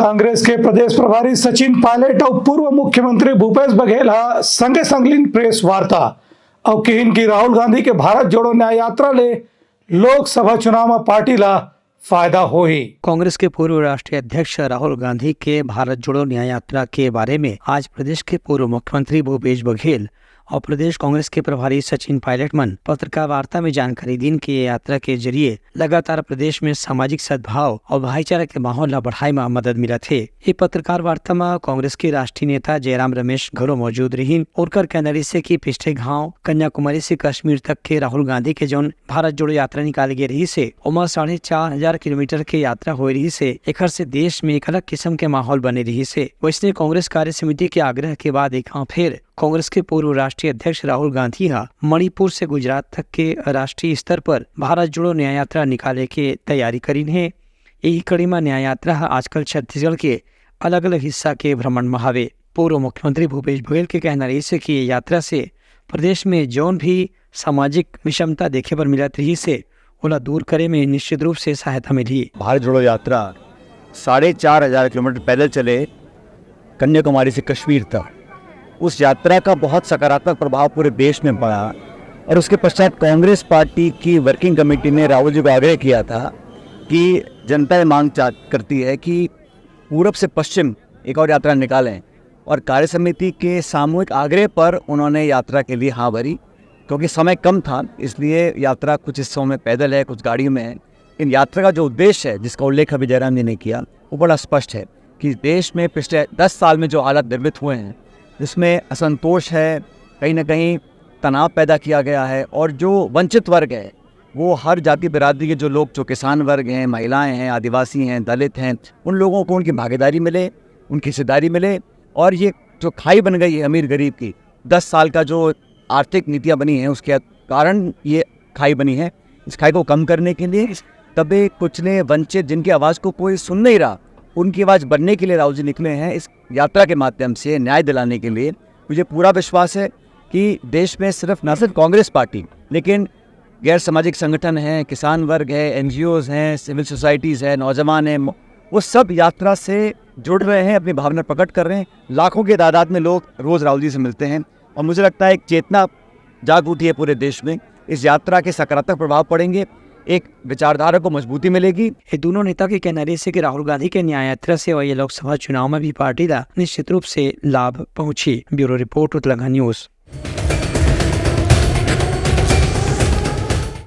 कांग्रेस के प्रदेश प्रभारी सचिन पायलट और पूर्व मुख्यमंत्री भूपेश बघेल संगे संगलीन प्रेस वार्ता और कहिन की राहुल गांधी के भारत जोड़ो न्याय यात्रा ले लोकसभा चुनाव में पार्टी ला फायदा होई। कांग्रेस के पूर्व राष्ट्रीय अध्यक्ष राहुल गांधी के भारत जोड़ो न्याय यात्रा के बारे में आज प्रदेश के पूर्व मुख्यमंत्री भूपेश बघेल और प्रदेश कांग्रेस के प्रभारी सचिन पायलट मन पत्रकार वार्ता में जानकारी दिन की यात्रा के जरिए लगातार प्रदेश में सामाजिक सद्भाव और भाईचारा के माहौल ला बढ़ाए में मदद मिला थे। ये पत्रकार वार्ता में कांग्रेस के राष्ट्रीय नेता जयराम रमेश घरों मौजूद रही और कहना से कि पिछले गाँव कन्याकुमारी से कश्मीर तक के राहुल गांधी के जौन भारत जोड़ो यात्रा निकाली गई रही से उमा 4,500 किलोमीटर के यात्रा हो रही से एक से देश में एक अलग किस्म के माहौल बने रही से। वैसे कांग्रेस कार्य समिति के आग्रह के बाद एक फिर कांग्रेस के पूर्व राष्ट्रीय अध्यक्ष राहुल गांधी मणिपुर से गुजरात तक के राष्ट्रीय स्तर पर भारत जोड़ो न्याय यात्रा निकाले के तैयारी करी है। यही कड़ी में न्याय यात्रा आजकल छत्तीसगढ़ के अलग अलग हिस्सा के भ्रमण में हवे। पूर्व मुख्यमंत्री भूपेश बघेल के कहना रही से कि यात्रा से प्रदेश में जौन भी सामाजिक विषमता देखे पर मिलत रही से ओला दूर करे में निश्चित रूप से सहायता मिली। भारत जोड़ो यात्रा 4,500 किलोमीटर पैदल चले कन्याकुमारी से कश्मीर तक। उस यात्रा का बहुत सकारात्मक प्रभाव पूरे देश में पड़ा और उसके पश्चात कांग्रेस पार्टी की वर्किंग कमेटी ने राहुल जी को आग्रह किया था कि जनता ये मांग करती है कि पूरब से पश्चिम एक और यात्रा निकालें, और कार्य समिति के सामूहिक आग्रह पर उन्होंने यात्रा के लिए हाँ भरी। क्योंकि समय कम था इसलिए यात्रा कुछ हिस्सों में पैदल है, कुछ गाड़ियों में है। इन यात्रा का जो उद्देश्य है जिसका उल्लेख अभी जयराम जी ने किया वो बड़ा स्पष्ट है कि देश में पिछले 10 साल में जो हालात निर्मित हुए हैं जिसमें असंतोष है, कहीं ना कहीं तनाव पैदा किया गया है, और जो वंचित वर्ग है वो हर जाति बिरादरी के जो लोग, जो किसान वर्ग हैं, महिलाएं हैं, आदिवासी हैं, दलित हैं, उन लोगों को उनकी भागीदारी मिले, उनकी हिस्सेदारी मिले। और ये जो खाई बन गई है अमीर गरीब की 10 साल का जो आर्थिक नीतियाँ बनी हैं उसके कारण ये खाई बनी है। इस खाई को कम करने के लिए दबे कुचले वंचित जिनकी आवाज़ को कोई सुन नहीं रहा उनकी आवाज़ बनने के लिए राहुल जी निकले हैं इस यात्रा के माध्यम से न्याय दिलाने के लिए। मुझे पूरा विश्वास है कि देश में न सिर्फ कांग्रेस पार्टी लेकिन गैर सामाजिक संगठन हैं, किसान वर्ग है, NGOs हैं, सिविल सोसाइटीज़ है, नौजवान हैं, वो सब यात्रा से जुड़ रहे हैं, अपनी भावना प्रकट कर रहे हैं। लाखों की तादाद में लोग रोज़ राहुल जी से मिलते हैं और मुझे लगता है एक चेतना जाग उठी है पूरे देश में। इस यात्रा के सकारात्मक प्रभाव पड़ेंगे, एक विचारधारा को मजबूती मिलेगी। ये दोनों नेता के कहना रही से कि राहुल गांधी के न्याय यात्रा से और ये लोकसभा चुनाव में भी पार्टी का निश्चित रूप से लाभ पहुंची। Bureau report Uttarakhand news.